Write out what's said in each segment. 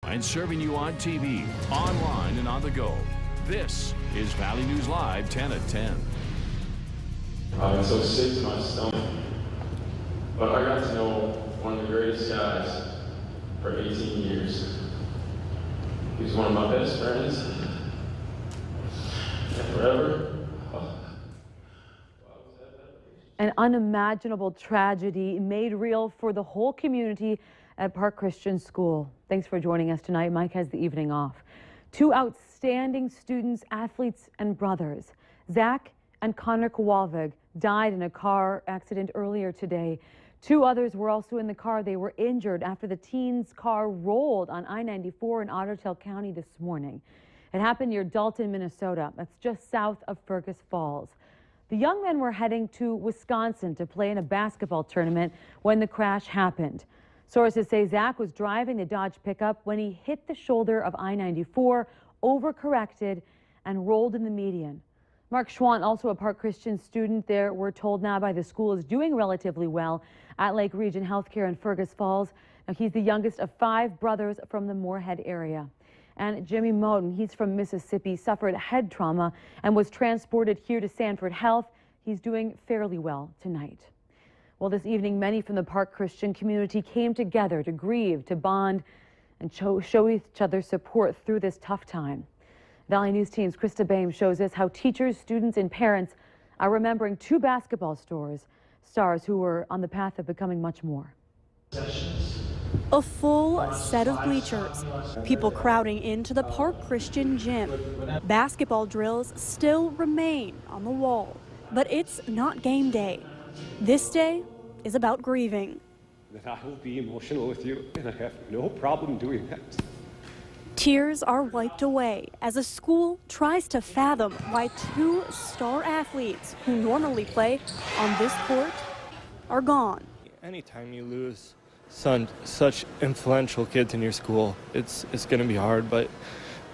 and serving you on TV, online, and on the go. This is Valley News Live 10 at 10. I was so sick to my stomach, but I got to know one of the greatest guys for 18 years. He was one of my best friends, and forever. An unimaginable tragedy made real for the whole community at Park Christian School. Thanks for joining us tonight. Mike has the evening off. Two outstanding students, athletes, and brothers, Zach and Connor Kowalvig, died in a car accident earlier today. Two others were also in the car. They were injured after the teen's car rolled on I-94 in Ottertail County this morning. It happened near Dalton, Minnesota. That's just south of Fergus Falls. The young men were heading to Wisconsin to play in a basketball tournament when the crash happened. Sources say Zach was driving the Dodge pickup when he hit the shoulder of I-94, overcorrected, and rolled in the median. Mark Schwant, also a Park Christian student there, we're told now by the school, is doing relatively well at Lake Region Healthcare in Fergus Falls. Now, he's the youngest of 5 brothers from the Moorhead area. And Jimmy Moten, he's from Mississippi, suffered head trauma and was transported here to Sanford Health. He's doing fairly well tonight. Well, this evening, many from the Park Christian community came together to grieve, to bond, and show each other support through this tough time. Valley News Team's Krista Baim shows us how teachers, students, and parents are remembering 2 basketball stars who were on the path of becoming much more. A full set of bleachers, people crowding into the Park Christian gym. Basketball drills still remain on the wall, but it's not game day. This day is about grieving. I will be emotional with you, and I have no problem doing that. Tears are wiped away as a school tries to fathom why 2 star athletes who normally play on this court are gone. Anytime you lose such influential kids in your school, it's going to be hard, but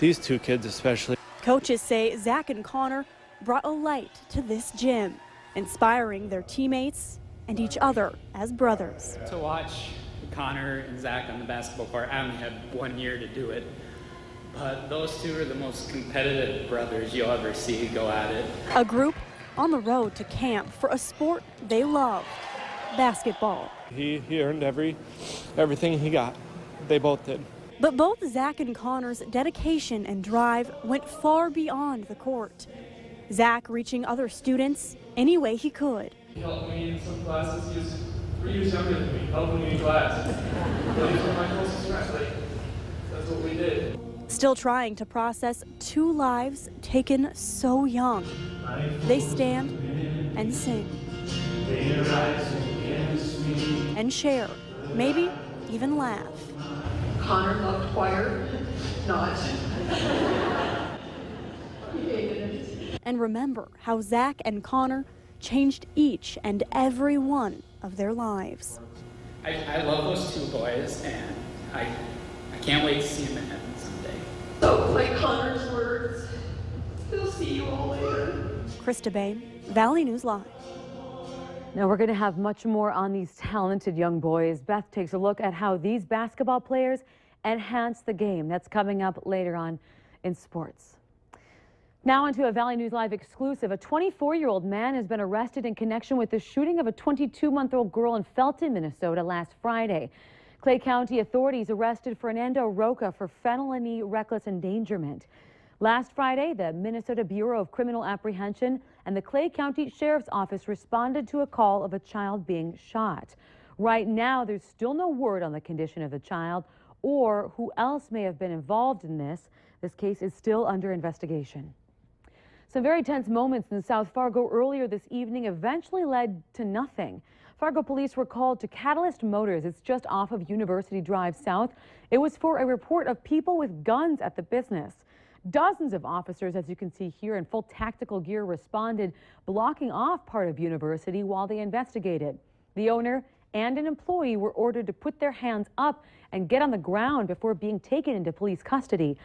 these 2 kids especially. Coaches say Zach and Connor brought a light to this gym, inspiring their teammates and each other as brothers. To watch Connor and Zach on the basketball court, I only had 1 year to do it, but those 2 are the most competitive brothers you'll ever see go at it. A group on the road to camp for a sport they love, basketball. He earned everything he got. They both did. But both Zach and Connor's dedication and drive went far beyond the court. Zach reaching other students any way he could. He helped me in some classes. He was 3 years younger than me, helping me in class. But he was my closest friend. That's what we did. Still trying to process 2 lives taken so young. They stand and sing. And share, maybe even laugh. Connor loved choir, not. And remember how Zach and Connor changed each and every one of their lives. I love those 2 boys, and I can't wait to see them in heaven someday. So, like Connor's words, he'll see you all later. Krista Baim, Valley News Live. Now we're going to have much more on these talented young boys. Beth takes a look at how these basketball players enhance the game. That's coming up later on in sports. Now into a Valley News Live exclusive. A 24-year-old man has been arrested in connection with the shooting of a 22-month-old girl in Felton, Minnesota last Friday. Clay County authorities arrested Fernando Roca for felony reckless endangerment. Last Friday, the Minnesota Bureau of Criminal Apprehension and the Clay County Sheriff's Office responded to a call of a child being shot. Right now, there's still no word on the condition of the child or who else may have been involved in this. This case is still under investigation. Some very tense moments in South Fargo earlier this evening eventually led to nothing. Fargo police were called to Catalyst Motors. It's just off of University Drive South. It was for a report of people with guns at the business. Dozens of officers, as you can see here, in full tactical gear responded, blocking off part of University while they investigated. The owner and an employee were ordered to put their hands up and get on the ground before being taken into police custody.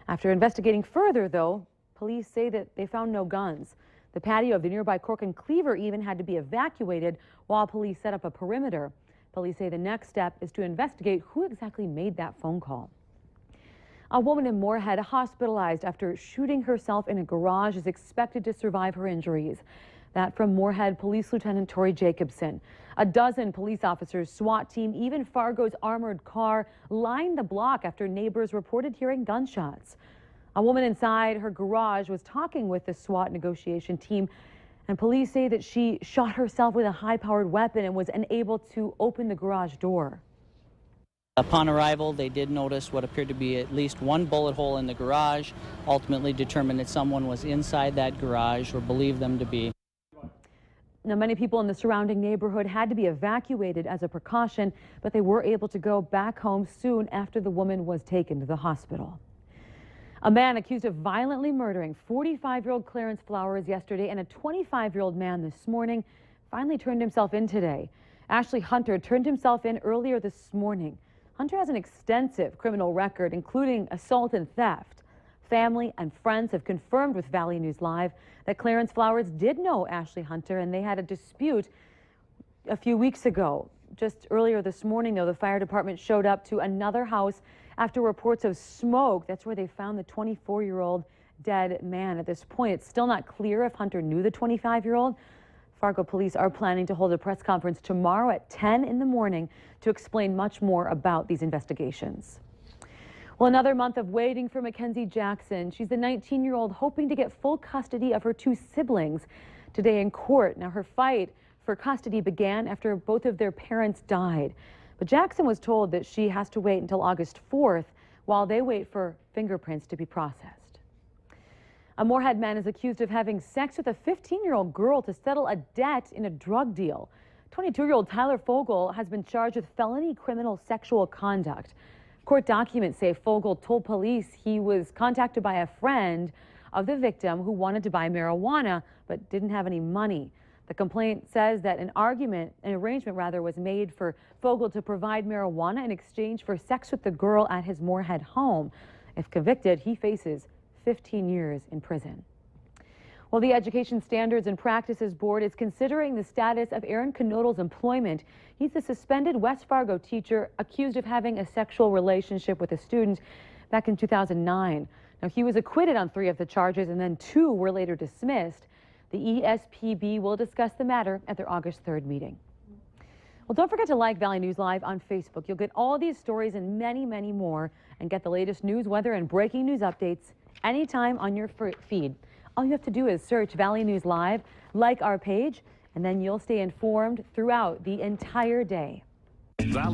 After investigating further, though, police say that they found no guns. The patio of the nearby Cork and Cleaver even had to be evacuated while police set up a perimeter. Police say the next step is to investigate who exactly made that phone call. A woman in Moorhead hospitalized after shooting herself in a garage is expected to survive her injuries. That from Moorhead Police Lieutenant Tori Jacobson. A dozen police officers, SWAT team, even Fargo's armored car lined the block after neighbors reported hearing gunshots. A woman inside her garage was talking with the SWAT negotiation team, and police say that she shot herself with a high-powered weapon and was unable to open the garage door. Upon arrival, they did notice what appeared to be at least one bullet hole in the garage, ultimately determined that someone was inside that garage, or believed them to be. Now, many people in the surrounding neighborhood had to be evacuated as a precaution, but they were able to go back home soon after the woman was taken to the hospital. A man accused of violently murdering 45-year-old Clarence Flowers yesterday and a 25-year-old man this morning finally turned himself in today. Ashley Hunter turned himself in earlier this morning. Hunter has an extensive criminal record, including assault and theft. Family and friends have confirmed with Valley News Live that Clarence Flowers did know Ashley Hunter, and they had a dispute a few weeks ago. Just earlier this morning, though, the fire department showed up to another house after reports of smoke. That's where they found the 24-year-old dead man. At this point, it's still not clear if Hunter knew the 25-year-old. Fargo police are planning to hold a press conference tomorrow at 10 in the morning to explain much more about these investigations. Well, another month of waiting for Mackenzie Jackson. She's the 19-year-old hoping to get full custody of her two siblings today in court. Now, her fight for custody began after both of their parents died. But Jackson was told that she has to wait until August 4th while they wait for fingerprints to be processed. A Moorhead man is accused of having sex with a 15-year-old girl to settle a debt in a drug deal. 22-year-old Tyler Fogel has been charged with felony criminal sexual conduct. Court documents say Fogel told police he was contacted by a friend of the victim who wanted to buy marijuana but didn't have any money. The complaint says that an arrangement was made for Fogel to provide marijuana in exchange for sex with the girl at his Moorhead home. If convicted, he faces 15 years in prison. Well, the Education Standards and Practices Board is considering the status of Aaron Knodl's employment. He's a suspended West Fargo teacher accused of having a sexual relationship with a student back in 2009. Now, he was acquitted on 3 of the charges, and then 2 were later dismissed. The ESPB will discuss the matter at their August 3rd meeting. Well, don't forget to like Valley News Live on Facebook. You'll get all these stories and many, many more, and get the latest news, weather, and breaking news updates anytime on your feed. All you have to do is search Valley News Live, like our page, and then you'll stay informed throughout the entire day. Valley